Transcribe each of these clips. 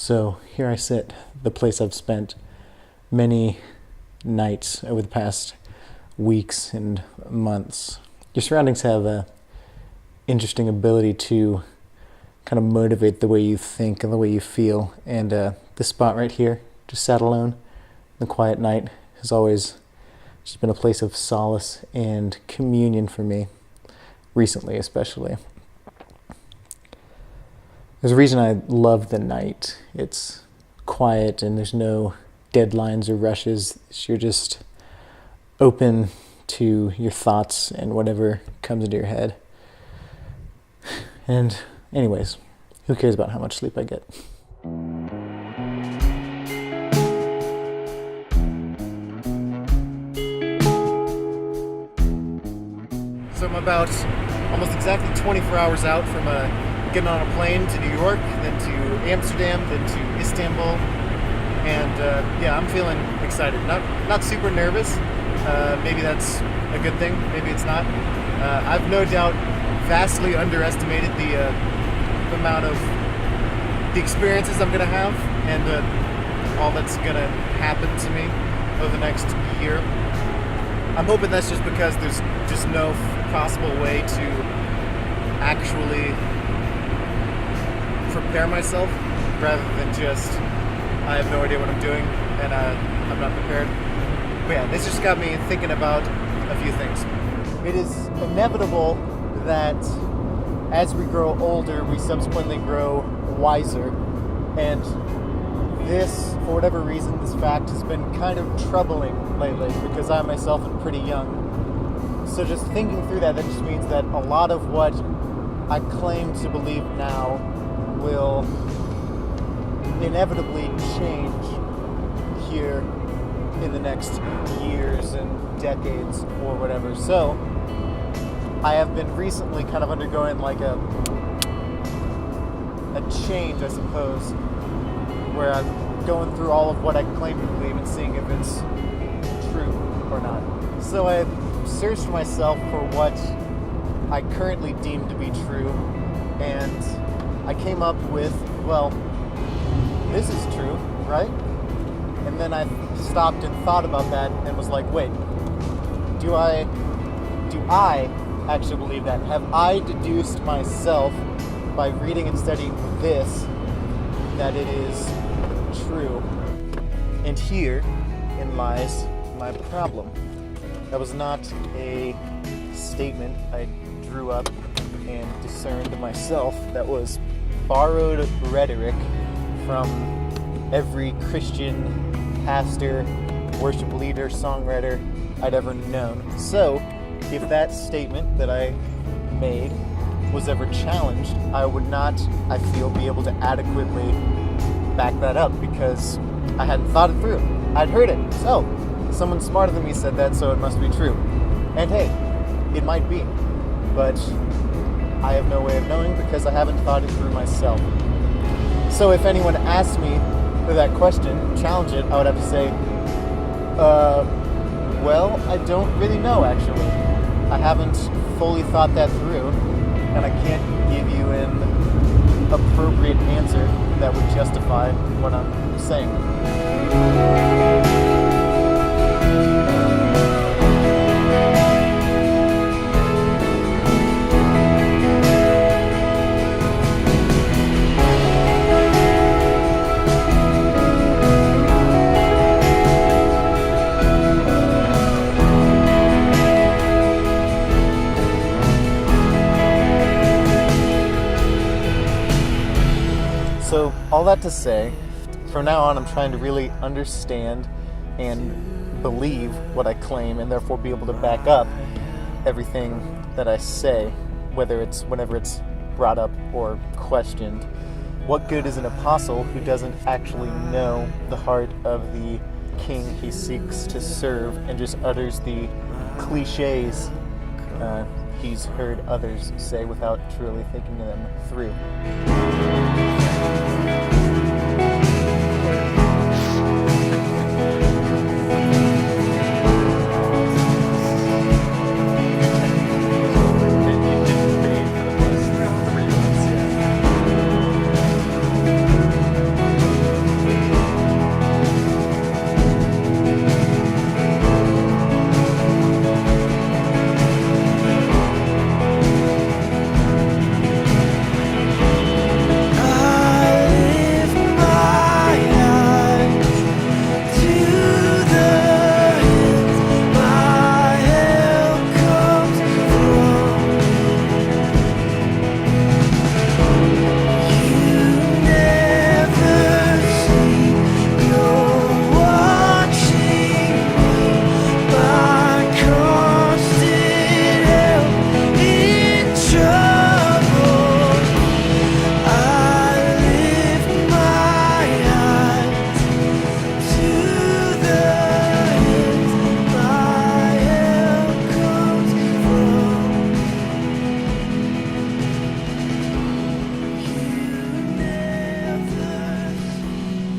So here I sit, the place I've spent many nights over the past weeks and months. Your surroundings have a interesting ability to kind of motivate the way you think and the way you feel. And this spot right here, just sat alone, the quiet night, has always just been a place of solace and communion for me, recently especially. There's a reason I love the night. It's quiet and there's no deadlines or rushes. You're just open to your thoughts and whatever comes into your head. And anyways, who cares about how much sleep I get? So I'm about almost exactly 24 hours out from getting on a plane to New York, then to Amsterdam, then to Istanbul. And yeah, I'm feeling excited. Not super nervous. Maybe that's a good thing. Maybe it's not. I've no doubt vastly underestimated the amount of the experiences I'm gonna have and all that's gonna happen to me over the next year. I'm hoping that's just because there's just no possible way to actually prepare myself, rather than just I have no idea what I'm doing and I'm not prepared. But yeah, this just got me thinking about a few things. It is inevitable that as we grow older, we subsequently grow wiser. And this, for whatever reason, this fact has been kind of troubling lately because I myself am pretty young. So just thinking through that just means that a lot of what I claim to believe now will inevitably change here in the next years and decades or whatever. So I have been recently kind of undergoing like a change, I suppose, where I'm going through all of what I claim to believe and seeing if it's true or not. So I searched myself for what I currently deem to be true, and I came up with, well, this is true, right? And then I stopped and thought about that and was like, wait, do I actually believe that? Have I deduced myself by reading and studying this that it is true? And herein lies my problem. That was not a statement I drew up and discerned myself. That was borrowed rhetoric from every Christian pastor, worship leader, songwriter I'd ever known. So, if that statement that I made was ever challenged, I would not, I feel, be able to adequately back that up because I hadn't thought it through. I'd heard it. So, someone smarter than me said that, so it must be true. And hey, it might be. But I have no way of knowing because I haven't thought it through myself. So if anyone asked me that question, challenge it, I would have to say, well, I don't really know, actually. I haven't fully thought that through, and I can't give you an appropriate answer that would justify what I'm saying. So, all that to say, from now on I'm trying to really understand and believe what I claim and therefore be able to back up everything that I say, whenever it's brought up or questioned. What good is an apostle who doesn't actually know the heart of the king he seeks to serve and just utters the cliches he's heard others say without truly thinking them through?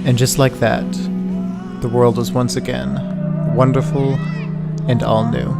And just like that, the world was once again wonderful and all new.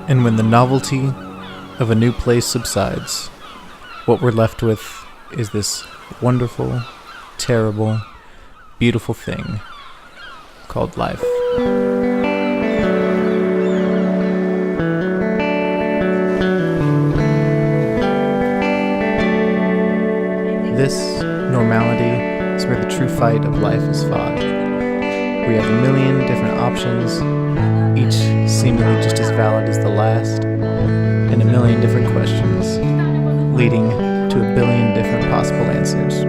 And when the novelty of a new place subsides, what we're left with is this wonderful, terrible, beautiful thing called life. This normality is where the true fight of life is fought. We have a million different options, each seemingly just as valid as the last, and a million different questions, leading to a billion different possible answers.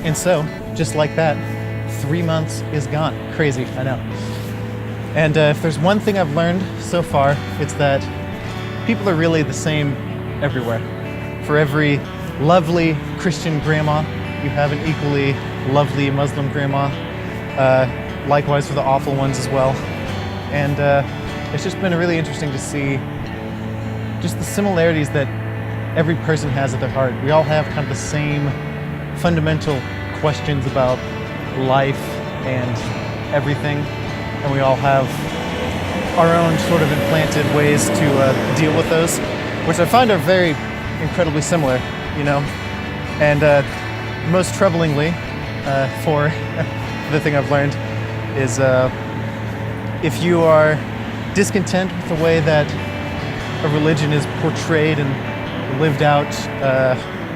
And so, just like that, 3 months is gone. Crazy, I know. And if there's one thing I've learned so far, it's that people are really the same everywhere. For every lovely Christian grandma, you have an equally lovely Muslim grandma. Likewise for the awful ones as well. And it's just been really interesting to see just the similarities that every person has at their heart. We all have kind of the same fundamental questions about life and everything, and we all have our own sort of implanted ways to deal with those, which I find are very incredibly similar, you know. And most troublingly, for the thing I've learned is if you are discontent with the way that a religion is portrayed and lived out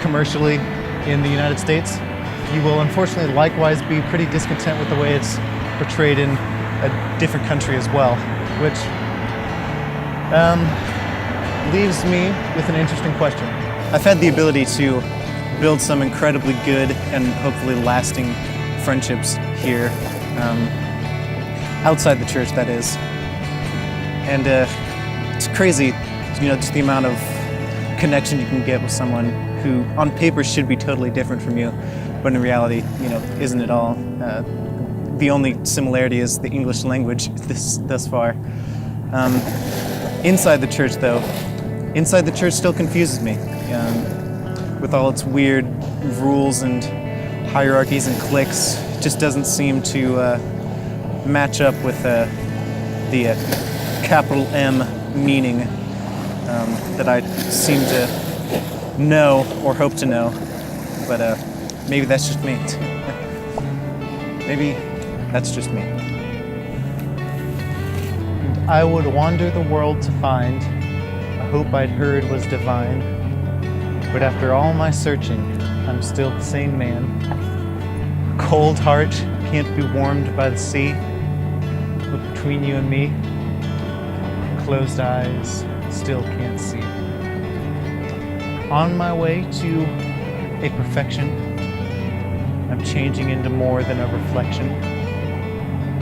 commercially in the United States, you will unfortunately likewise be pretty discontent with the way it's portrayed in a different country as well, which leaves me with an interesting question. I've had the ability to build some incredibly good and hopefully lasting friendships here, outside the church, that is. And it's crazy, you know, just the amount of connection you can get with someone who on paper should be totally different from you, but in reality, isn't at all. The only similarity is the English language thus far. Inside the church, though, still confuses me. With all its weird rules and hierarchies and cliques, it just doesn't seem to match up with the capital M meaning that I seem to know or hope to know. But maybe that's just me. Maybe that's just me. I would wander the world to find a hope I'd heard was divine. But after all my searching, I'm still the same man. Cold heart can't be warmed by the sea. Look between you and me. Closed eyes still can't see. On my way to a perfection, I'm changing into more than a reflection.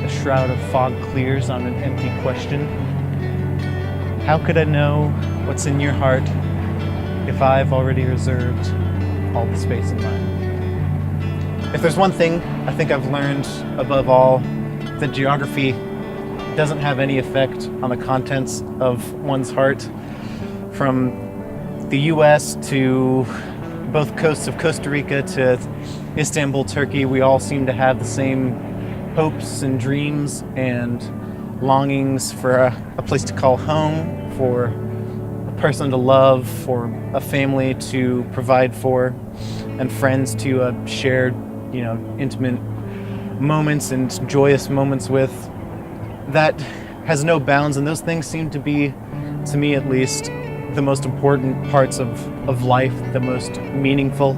A shroud of fog clears on an empty question. How could I know what's in your heart if I've already reserved all the space in mine? If there's one thing I think I've learned above all, that geography doesn't have any effect on the contents of one's heart. From the US to both coasts of Costa Rica to Istanbul, Turkey, we all seem to have the same hopes and dreams and longings for a place to call home, for a person to love, for a family to provide for, and friends to share, intimate moments and joyous moments with. That has no bounds, and those things seem to be, to me at least, the most important parts of life, the most meaningful.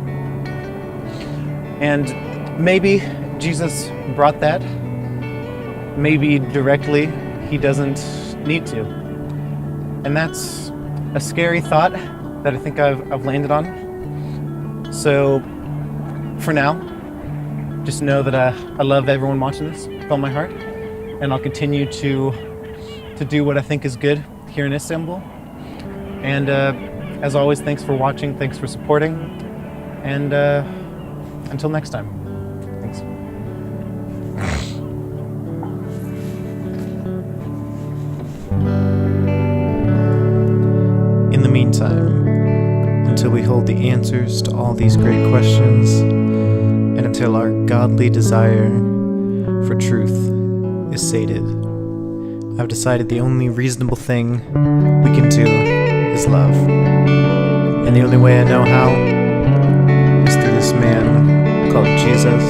And maybe Jesus brought that. Maybe directly he doesn't need to. And that's a scary thought that I think I've landed on. So for now, just know that I love everyone watching this with all my heart, and I'll continue to do what I think is good here in Istanbul. And as always, thanks for watching, thanks for supporting, and until next time, thanks. In the meantime, until we hold the answers to all these great questions, and until our godly desire for truth is sated, I've decided the only reasonable thing we can do is love. And the only way I know how is through this man called Jesus,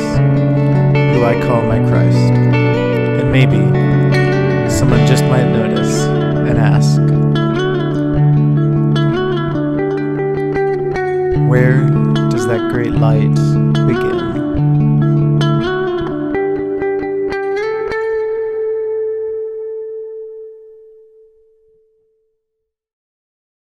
who I call my Christ. And maybe someone just might notice and ask, where does that great light begin?